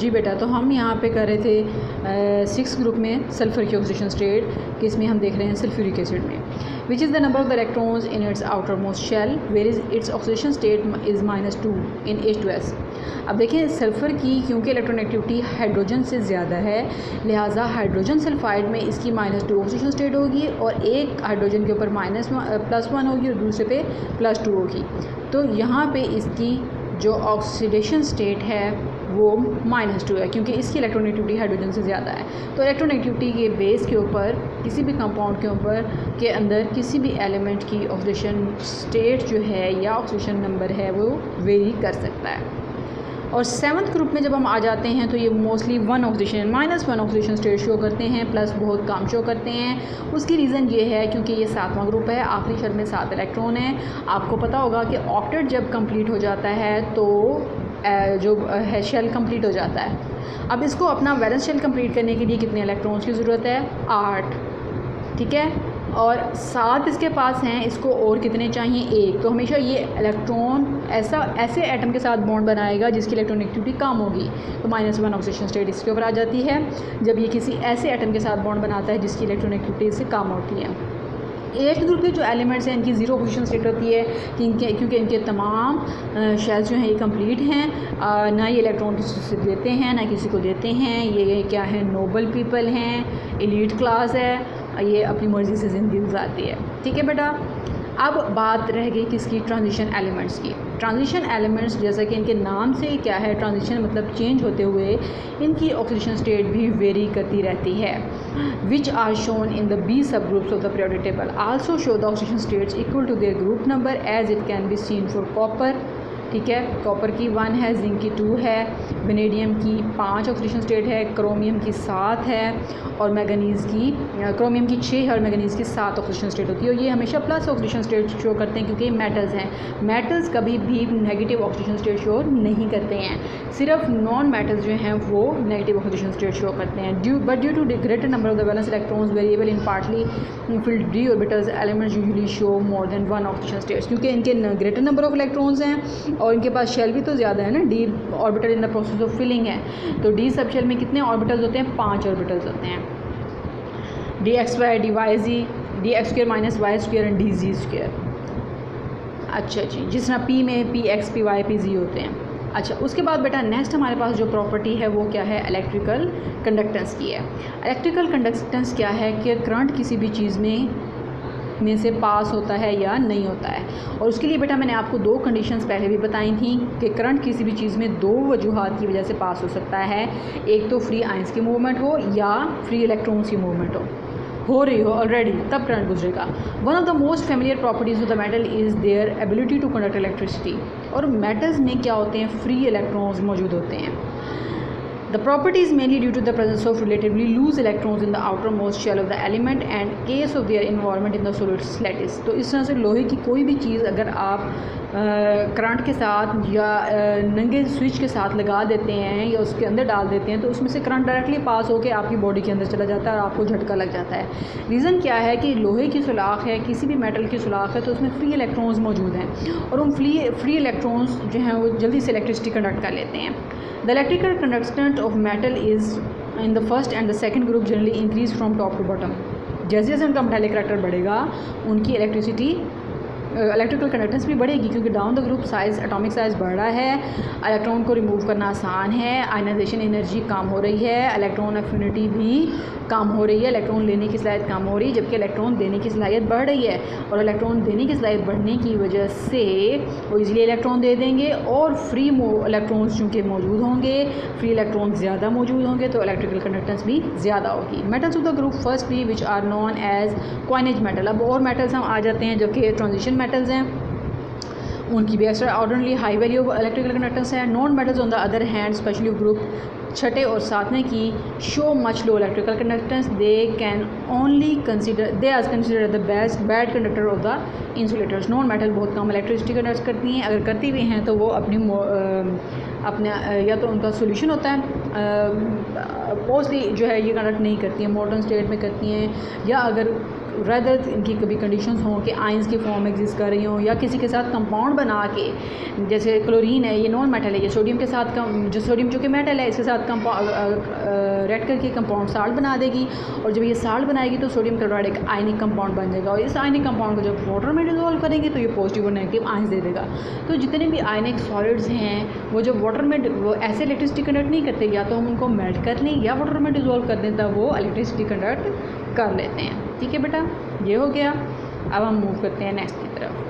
जी बेटा, तो हम यहाँ पे कर रहे थे 6 ग्रुप में सल्फ़र की ऑक्सीडेशन स्टेट कि इसमें हम देख रहे हैं सल्फ्यूरिक एसिड में which is the number of the electrons in its outer most shell where is its oxidation state is -2 in H2S। अब देखें सल्फ़र की क्योंकि इलेक्ट्रॉनेगेटिविटी हाइड्रोजन से ज़्यादा है, लिहाजा हाइड्रोजन सल्फाइड में इसकी -2 ऑक्सीडेशन स्टेट होगी और एक हाइड्रोजन के ऊपर +1 होगी और दूसरे पे +2 होगी। तो यहाँ पे इसकी जो ऑक्सीडेशन स्टेट है वो -2 है क्योंकि इसकी इलेक्ट्रॉनेगेटिविटी हाइड्रोजन से ज़्यादा है। तो इलेक्ट्रॉनेगेटिविटी के बेस के ऊपर किसी भी कंपाउंड के ऊपर के अंदर किसी भी एलिमेंट की ऑक्सीडेशन स्टेट जो है या ऑक्सीडेशन नंबर है वो वेरी कर सकता है। और 7th ग्रुप में जब हम आ जाते हैं तो ये मोस्टली -1 ऑक्सीडेशन स्टेट शो करते हैं, प्लस बहुत कम शो करते हैं। उसकी रीज़न ये है क्योंकि ये 7वां ग्रुप है, आखिरी शेल में 7 इलेक्ट्रॉन है। आपको पता होगा कि ऑक्टेट जब कंप्लीट हो जाता है तो जो है शेल कंप्लीट हो जाता है। अब इसको अपना वैलेंस शेल कंप्लीट करने के लिए कितने इलेक्ट्रॉन्स की ज़रूरत है? 8, ठीक है। और 7 इसके पास हैं, इसको और कितने चाहिए? 1। तो हमेशा ये इलेक्ट्रॉन ऐसे एटम के साथ बॉन्ड बनाएगा जिसकी इलेक्ट्रॉनेगेटिविटी कम होगी, तो -1 ऑक्सीडेशन स्टेट इसके ऊपर आ जाती है जब ये किसी ऐसे एटम के साथ बॉन्ड बनाता है जिसकी इलेक्ट्रॉनेगेटिविटी इससे कम होती है। 8th ग्रुप के जो एलिमेंट्स हैं इनकी 0 ऑक्सीडेशन स्टेट होती है क्योंकि इनके तमाम शेल्स जो हैं ये कंप्लीट हैं, ना ये इलेक्ट्रॉन किसी से देते हैं ना किसी को देते हैं। ये क्या है? नोबल पीपल हैं, एलीट क्लास है, ये अपनी मर्ज़ी से ज़िंदगी गुजारती है, ठीक है बेटा। अब बात रह गई किसकी? ट्रांजिशन एलिमेंट्स की। ट्रांजिशन एलिमेंट्स जैसा कि इनके नाम से क्या है, ट्रांजिशन मतलब चेंज होते हुए इनकी ऑक्सीडेशन स्टेट भी वेरी करती रहती है। Which are shown in the B sub groups of the periodic table also show the oxidation states equal to their group number as it can be seen for copper, ठीक है। Copper की 1 है, zinc की 2 है, vanadium की 5 oxidation state है, chromium की 7 है और मैंगनीज़ की क्रोमियम की 6 है और मैंगनीज़ की 7 ऑक्सीडेशन स्टेट होती है। और ये हमेशा प्लस ऑक्सीडेशन स्टेट शो करते हैं क्योंकि मेटल्स हैं। मेटल्स कभी भी नेगेटिव ऑक्सीडेशन स्टेट शो नहीं करते हैं, सिर्फ नॉन मेटल्स जो हैं वो नेगेटिव ऑक्सीडेशन स्टेट शो करते हैं। Due to the greater number of the valence electrons variable in partly filled d orbitals elements usually show more than 1 oxidation states, क्योंकि इनके ग्रेटर नंबर ऑफ इलेक्ट्रॉन्स हैं और इनके पास शेल भी तो ज़्यादा है ना, d orbital in the process of filling है। तो d सब शेल में कितने ऑर्बिटल्स होते हैं? 5 ऑर्बिटल्स होते हैं, dxy dyz dx² -y² and dz²। अच्छा जी, जिस तरह p में px py pz होते हैं। अच्छा, उसके बाद बेटा नेक्स्ट हमारे पास जो प्रॉपर्टी है वो क्या है? इलेक्ट्रिकल कंडक्टेंस की है। इलेक्ट्रिकल कंडक्टेंस क्या है कि करंट किसी भी चीज़ में से पास होता है या नहीं होता है। और उसके लिए बेटा मैंने आपको 2 कंडीशंस पहले भी बताई थी कि करंट किसी भी चीज़ में 2 वजूहात की वजह से पास हो सकता है। एक तो फ्री आयंस की मूवमेंट हो या फ्री इलेक्ट्रॉन्स की मूवमेंट हो रही हो ऑलरेडी, तब करंट गुजरेगा। One of the most familiar properties of the metal is their ability to conduct electricity. और मेटल्स में क्या होते हैं? फ्री इलेक्ट्रॉन्स मौजूद होते हैं। The property is mainly due to the presence of relatively loose electrons in the outermost shell of the element and case of their involvement in the solid lattice। तो इस तरह से लोहे की कोई भी चीज़ अगर आप करंट के साथ या नंगे स्विच के साथ लगा देते हैं या उसके अंदर डाल देते हैं तो उसमें से करंट डायरेक्टली पास होकर आपकी बॉडी के अंदर चला जाता है और आपको झटका लग जाता है। रीज़न क्या है कि लोहे की सुलाख है, किसी भी मेटल की सुलाख है, तो उसमें फ्री इलेक्ट्रॉन्स मौजूद हैं और उन फ्री इलेक्ट्रॉन्स जो हैं वो जल्दी से इलेक्ट्रिसिटी कंडक्ट कर लेते हैं। The electrical conductance of metal is in the first and the second group generally increase from top to bottom। जैसे जैसे उनका मेटालिक करैक्टर बढ़ेगा उनकी इलेक्ट्रिकल कंडक्टेंस भी बढ़ेगी क्योंकि down the group size atomic size बढ़ रहा है, इलेक्ट्रॉन को रिमूव करना आसान है, आयनाइजेशन एनर्जी कम हो रही है, इलेक्ट्रॉन एफिनिटी भी कम हो रही है, इलेक्ट्रॉन लेने की सलाहियत कम हो रही है जबकि इलेक्ट्रॉन देने की सलाहियत बढ़ रही है। और इलेक्ट्रॉन देने की सलाहियत बढ़ने की वजह से वो इजीली इलेक्ट्रॉन दे देंगे और फ्री इलेक्ट्रॉन्स चूँकि मौजूद होंगे, फ्री इलेक्ट्रॉन्स ज़्यादा मौजूद होंगे तो इलेक्ट्रिकल कंडक्टेंस भी ज़्यादा होगी। Metals of the group first भी which are known as coinage metal. अब और मेटल्स हम आ जाते हैं जो कि ट्रांजिशन मेटल्स हैं, उनकी भी extra ordinary high value of electrical conductance है। Non metals on the other hand specially group 6 और 7 की show much low electrical conductance, they are consider the best bad conductor of the insulators. Non metal बहुत कम electricity conduct करती हैं, अगर करती भी हैं तो वो अपने या तो उनका सोल्यूशन होता है मोस्टली जो है ये कंडक्ट नहीं करती हैं, मॉडर्न स्टेट में करती हैं, या अगर रेदर इनकी कभी कंडीशंस हों कि आयंस की फॉर्म एग्जिस्ट कर रही हों या किसी के साथ कंपाउंड बना के, जैसे क्लोरीन है ये नॉन मेटल है, ये सोडियम के साथ जो सोडियम जो कि मेटल है इसके साथ रेड करके कंपाउंड साल्ट बना देगी, और जब ये साल्ट बनाएगी तो सोडियम क्लोराइड एक आयनिक कंपाउंड बन जाएगा, और इस आयनिक कंपाउंड को जब वाटर में डिजोल्व करेंगे तो ये पॉजिटिव और नेगेटिव आयंस दे देगा। तो जितने भी आयनिक सॉलिड्स हैं वो जब वाटर में वो ऐसे इलेक्ट्रिसिटी कंडक्ट नहीं करते, या तो हम उनको मेल्ट कर लें या वाटर में डिजोल्व कर दें तब वो इलेक्ट्रिसिटी कंडक्ट कर लेते हैं। ठीक है बेटा, ये हो गया। अब हम मूव करते हैं नेक्स्ट की तरफ।